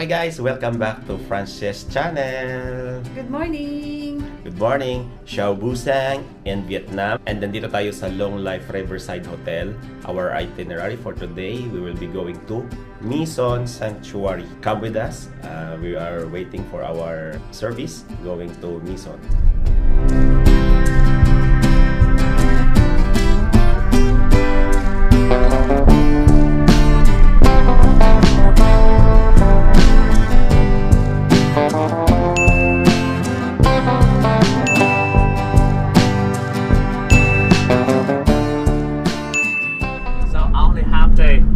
Okay guys, welcome back to Frances Channel. Good morning! Good morning, Xiao Busang in Vietnam. And nandito tayo sa Long Life Riverside Hotel. Our itinerary for today, we will be going to Mison Sanctuary. Come with us. We are waiting for our service going to Mison.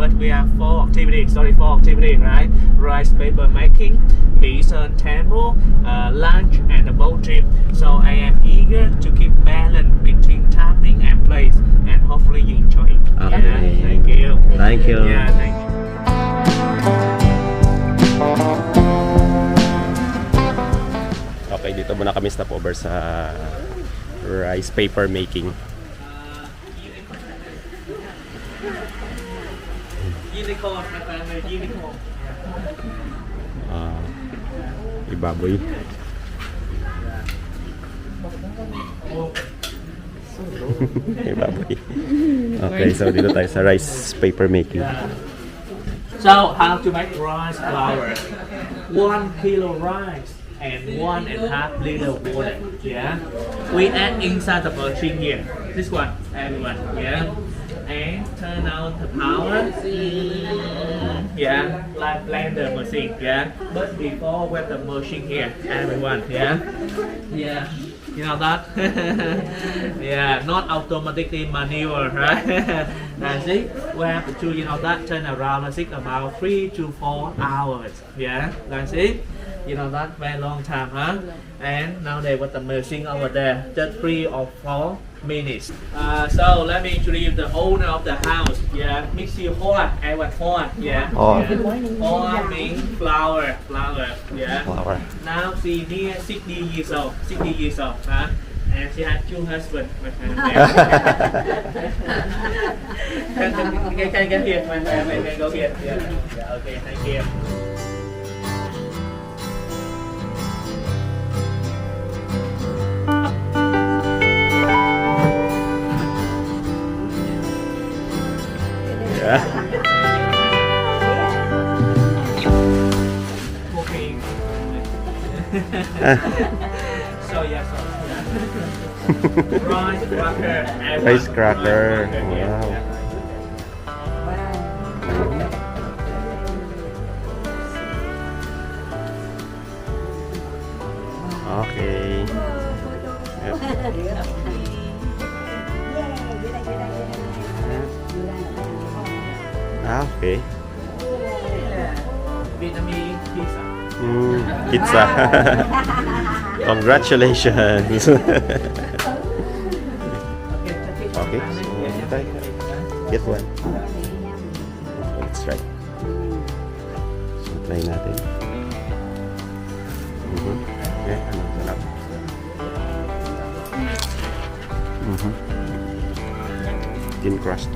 But we have four activities, right? Rice paper making, Mison temple, lunch and a boat trip. So I am eager to keep balance between timing and place, and hopefully you enjoy it. Okay. Yeah, thank you. Thank you. Yeah, thank you. Okay, dito muna kami stopover sa rice paper making. Unicorn, my family, unicorn. Ibaboy. Ibaboy. Okay, so dito tayo sa rice paper making. So how to make rice flour? 1 kilo rice and 1.5 liter water. Yeah, we add inside the machine here. This one, everyone. Yeah. And turn on the power. Yeah, like blender machine. Yeah, but before with the machine here, everyone. Yeah, yeah, you know that. Yeah, not automatically manual, right? That's it. We have to, you know that, turn around. I think about 3 to 4 hours. Yeah, that's it. You know that, very long time, huh? And now they with the machine over there, just 3 or 4 minutes. So let me introduce the owner of the house. Yeah, Mixi Hoa, Ewan Hoa. Yeah. Hoa. Yeah. Hoa means flower. Yeah. Flower. Now she near 60 years old. Huh? And she had 2 husbands. Can get here? Can go here? Yeah. Okay. Thank you. Yeah. Cooking. So yeah. Rice cracker. Rice cracker. Wow. Okay. Yep. Okay. Vietnamese pizza. Pizza. Congratulations. Okay, so try. Get one. Let's try. So try natin. Okay, ano, sarap. Thin crust.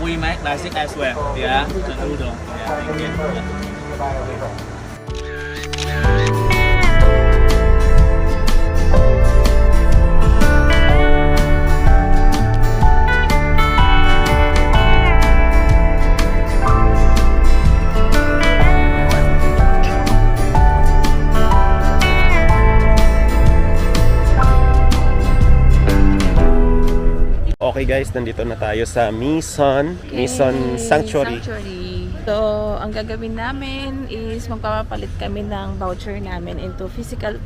We make like this as well. Yeah, the noodle. Yeah, thank you. Okay guys, nandito na tayo sa Mison Sanctuary. So, ang gagawin namin is magpapalit kami ng voucher namin into physical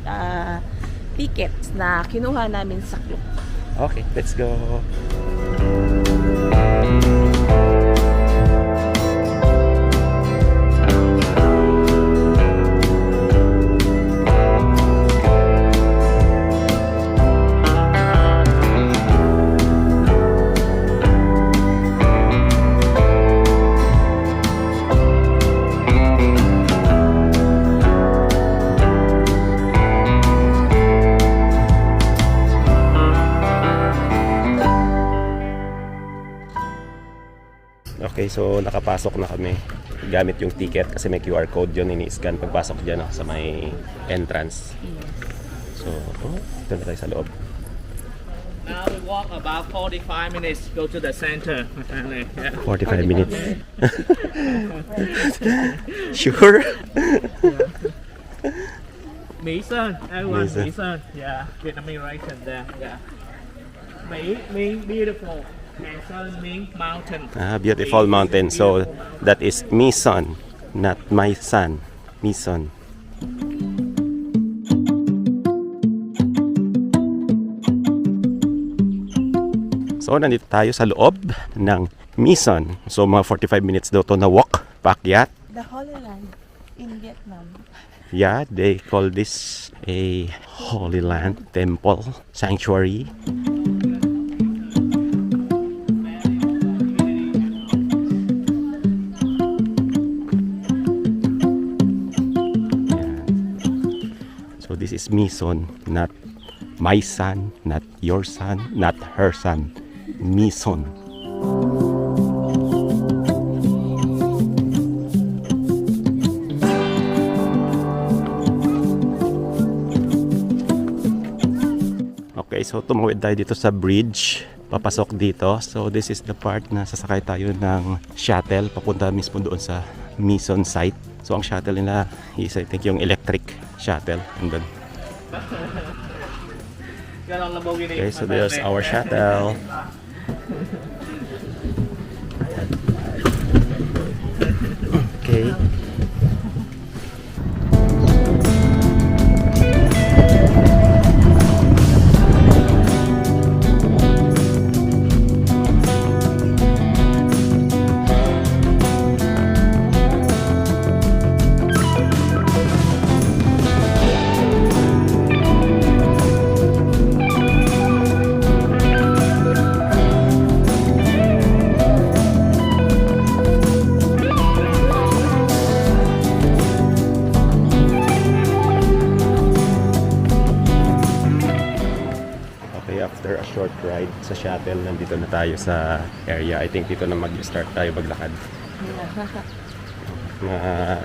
tickets na kinuha namin sa Klook. Okay, let's go. Okay, so nakapasok na kami gamit yung ticket kasi may QR code yun, ini-scan pagpasok dyan sa may entrance. So, dito na tayo sa loob. Now we walk about 45 minutes, go to the center. Yeah. 45 minutes. Sure? Mỹ Sơn, everyone, Mỹ Sơn. Mỹ Sơn. Yeah, Vietnamese writing there. Yeah. Mỹ means beautiful, and Sơn means mountain. Beautiful mountain. So, that is Mi Son, not my son. Mi Son. So, nandito tayo sa loob ng Mi Son. So, mga 45 minutes daw to na walk, paakyat. The Holy Land in Vietnam. Yeah, they call this a Holy Land temple sanctuary. So this is Mi Son, not my son, not your son, not her son. Mi Son. Okay, so tumawid tayo dito sa bridge, papasok dito. So this is the part na sasakay tayo ng shuttle papunta mismo doon sa Mi Son site. So ang shuttle nila is I think yung electric shuttle. And then, okay, so there's our shuttle. Okay. After a short ride sa shuttle, nandito na tayo sa area. I think dito na mag-start tayo maglakad.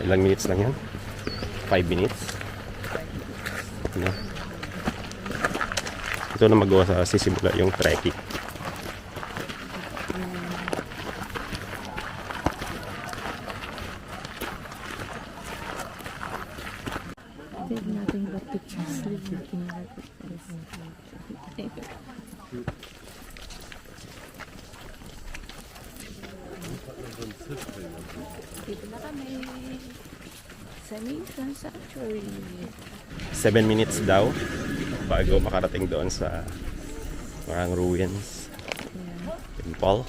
Ilang minutes lang yan? 5 minutes? No? Ito na magawa sa sisimula yung trekking. Nothing but pictures looking at it. Dito na kami sa Mi Son Sanctuary. 7 minutes daw bago makarating doon sa parang ruins. Temple.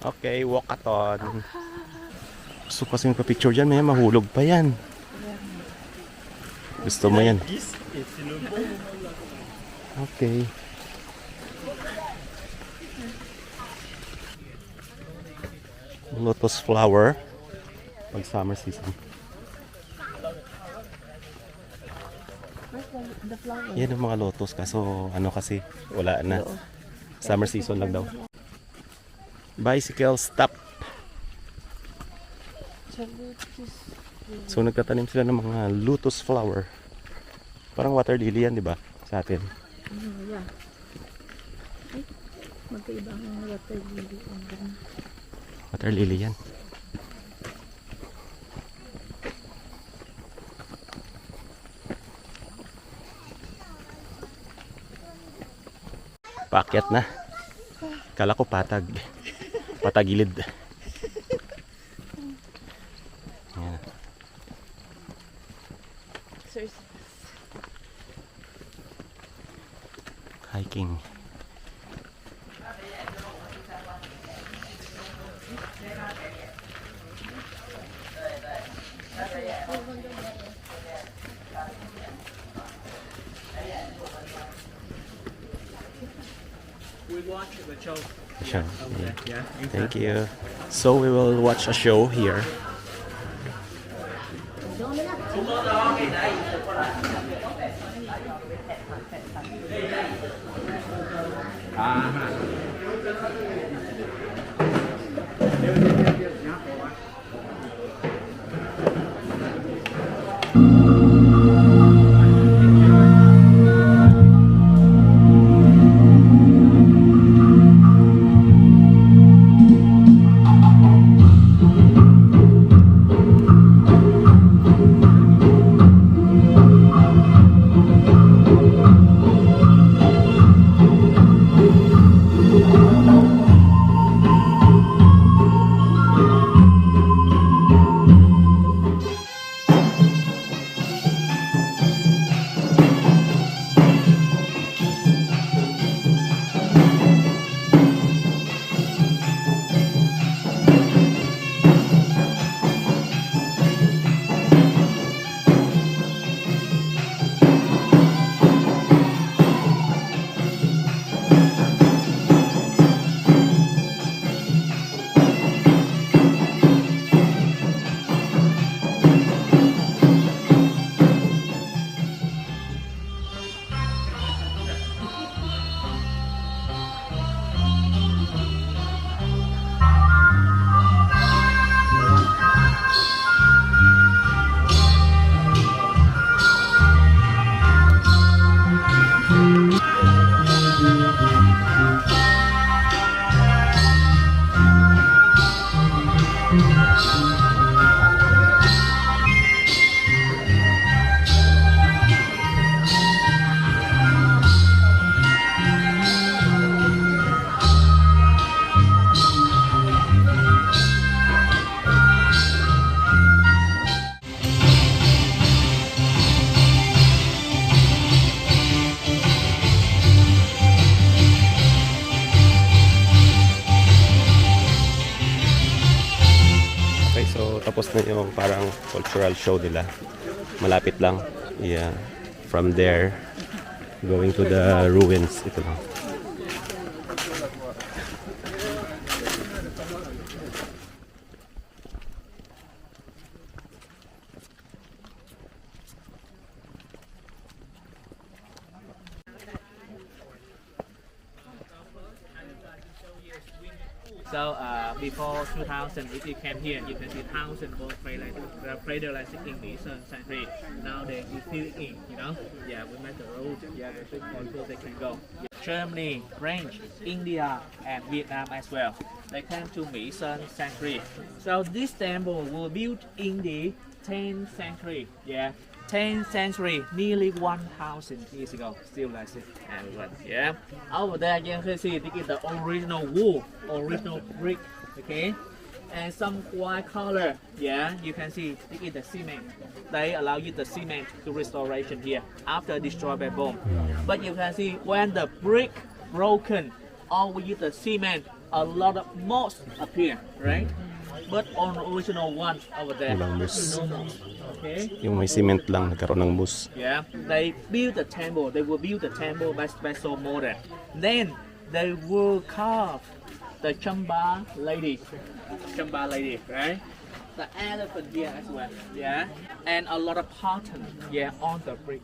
Okay, walkathon. Gusto kasi yung picture dyan, may mahulog pa yan. Gusto mo yan? Okay. Lotus flower. Pag summer season. The flower. Yan ang mga lotus, kaso ano kasi, wala na. Summer season lang daw. Bicycle stop. So nagtatanim sila ng mga lotus flower. Parang water lily yan, di ba? Sa atin. Yeah. Ay, magkaiba ang water lily. Water lily yan. Paakyat na. Kala ko patag. Patagilid. Yan. Hiking. watch the show. Show, Okay. yeah. Yeah. Thank you. So we will watch a show here. Okay, so tapos na yung parang cultural show nila. Malapit lang. Yeah. From there, going to the ruins. Ito lang. So before 2000, if you came here, you can see thousands of Federal English century. Now they fill in, you know. Yeah, we made the road. Yeah, the people they can go. Germany, French, India, and Vietnam as well. They came to Mason century. So this temple was built in the 10th century. Yeah. 10th century, nearly 1,000 years ago, still like this. Everyone, yeah. Over there, you can see this is the original wood, original brick, okay. And some white color, yeah. You can see this is the cement. They allow you the cement to restoration here after destroyed by bomb. But you can see when the brick broken, or we use the cement, a lot of moss appear, right? But on the original one over there, Walang moss. no moss. Okay. Yung may cement lang, nagkaroon ng mousse. Yeah, they build the temple. They will build the temple by special model. Then they will carve the Chamba lady, right? The elephant here as well. Yeah, and a lot of pattern. Yeah, on the brick.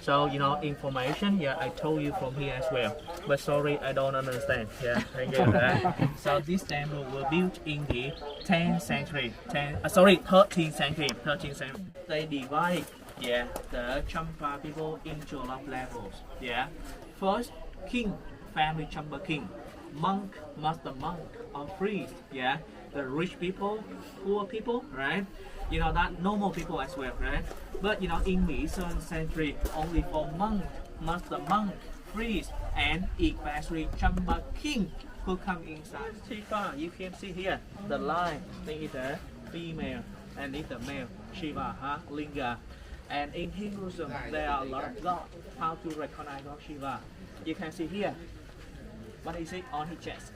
So you know information. Yeah, I told you from here as well. But sorry, I don't understand. Yeah, thank you. So this temple was built in the 10th century. 13th century. 13th century. They divide, yeah, the Champa people into a lot of levels. Yeah, first king, family Champa king, monk, master monk, or priest. Yeah, the rich people, poor people, right? You know that normal people as well, right? But you know in the 7th century, only for monk, master monk, priest, and especially Champa king who come inside. Shiva, you can see here the line. This is the female and this is the male. Shiva, Linga. And in Hinduism, there are a lot of gods. How to recognize God Shiva? You can see here. What is it on his chest?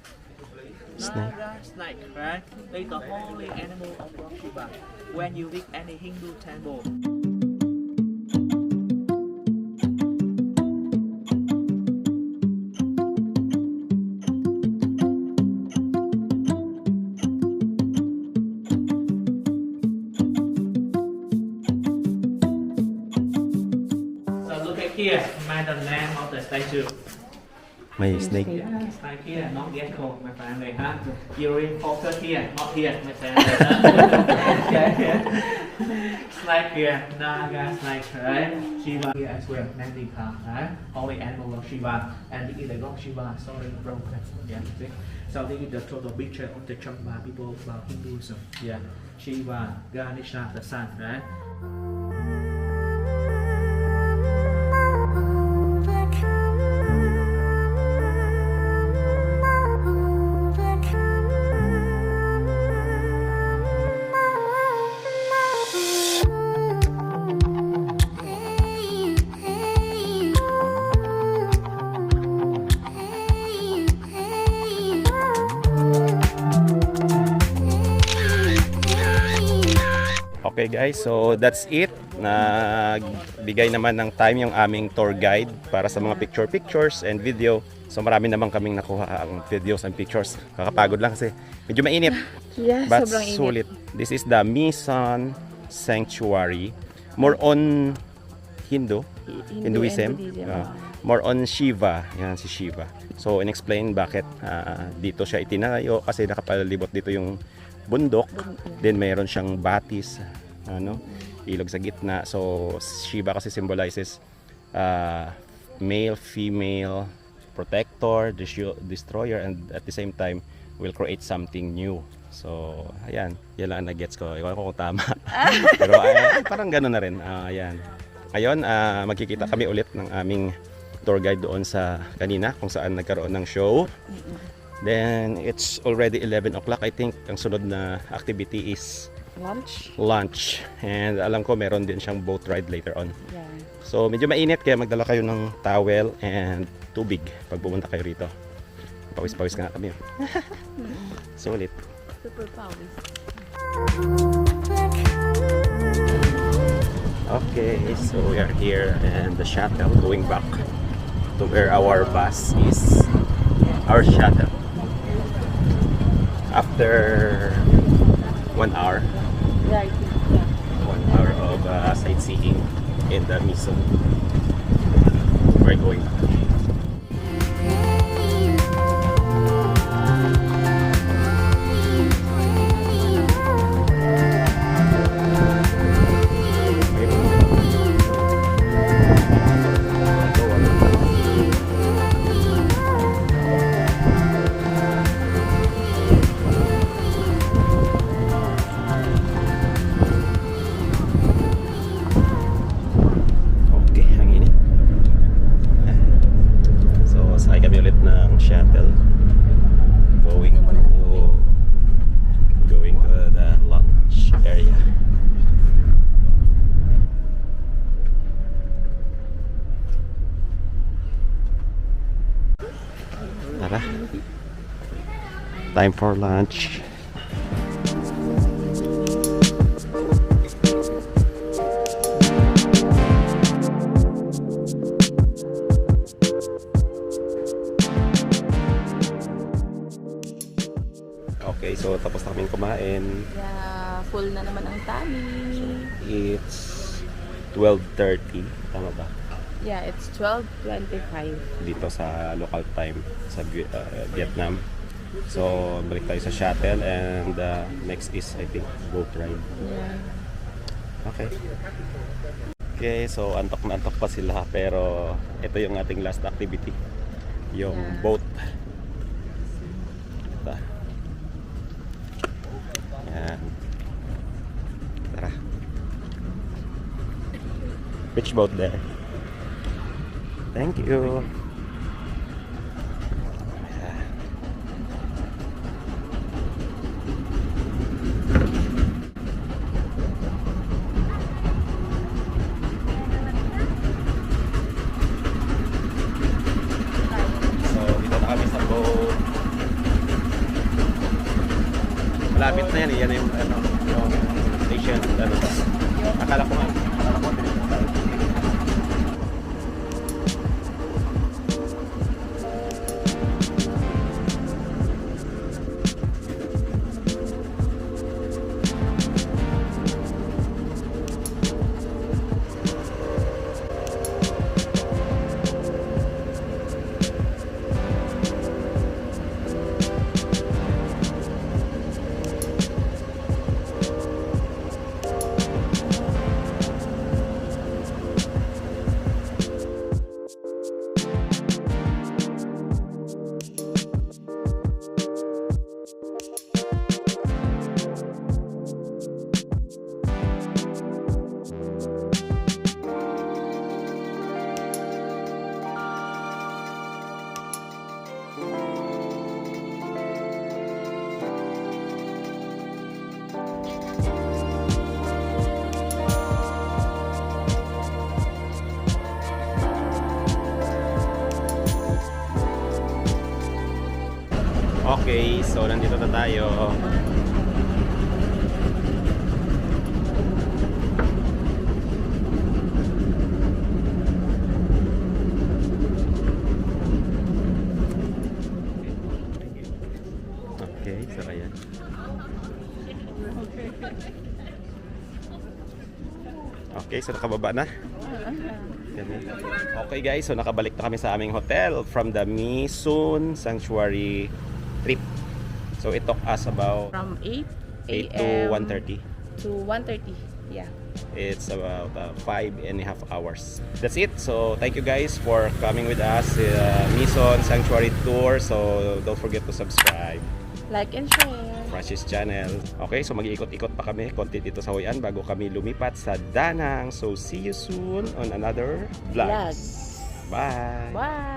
Snake. Snake, right? It's the holy animal of Lord Shiva. When you visit any Hindu temple, here, by the name of the statue. May snake. Yeah, snake here, not gecko, my friend. Huh? Urine focus here, not here, my friend. Okay. Snake here, Naga snake, right? Shiva here as well, Nandika, right? Holy animal of Shiva, and this is the god Shiva, sorry, broken. Yeah, see? So this is the total picture of the Chamba people about Hinduism. Yeah, Shiva, Ganesha, the sun, right? Okay guys, so that's it. Nagbigay naman ng time yung aming tour guide para sa mga pictures and video. So marami naman kaming nakuha ang videos and pictures. Kakapagod lang kasi medyo mainit. Yeah, But sobrang init. sulit. This is the Mison Sanctuary. More on Hinduism. More on Shiva. Yan si Shiva. So in-explain bakit dito siya itinayo kasi nakapalibot dito yung bundok. Then mayroon siyang batis, ilog sa gitna. So Shiva kasi symbolizes male, female, protector, destroyer, and at the same time will create something new. So ayan, yan lang ang nag-gets ko. Ewan ko kung tama. Pero parang gano'n na rin. Ayan. Ngayon, magkikita kami ulit ng aming tour guide doon sa kanina kung saan nagkaroon ng show. Then it's already 11 o'clock. I think ang sunod na activity is lunch. And alam ko meron din siyang boat ride later on. Yeah. So medyo mainit kaya magdala kayo ng towel and tubig pag pumunta kayo rito. Pawis-pawis nga kami. Sulit. Super pawis. Okay, so we are here and the shuttle going back to where our bus is. Our shuttle. After 1 hour. Right. Yeah. 1 hour of sightseeing in the Mison. We're going back. Shuttle going to the lunch area. Tara. Time for lunch. Okay, so tapos na kaming kumain. Yeah, full na naman ang tummy. It's 12:30, tama ba? Yeah, it's 12:25. Dito sa local time sa Vietnam. So balik tayo sa shuttle and next is I think boat ride. Yeah. Okay. Okay, so antok na antok pa sila pero ito yung ating last activity. Yung boat. Ito. Yan. Tara. Which boat there? Thank you. So, dito na kami sa boat. Malapit na yan eh. Yan yung, yung station. Akala ko nga. Okay, so nandito na tayo. Okay, so ayan. Okay, so nakababa na. Okay guys, so nakabalik na kami sa aming hotel from the Misun Sanctuary trip. So it took us about From 8 8 to a.m. 1:30. to 1:30. Yeah. It's about 5.5 hours. That's it. So thank you guys for coming with us Misun Sanctuary Tour. So don't forget to subscribe Like and share. Francis channel. Okay, so mag-iikot-ikot pa kami konti dito sa Hoi An bago kami lumipat sa Danang. So see you soon on another vlogs. Vlogs. Bye. Bye.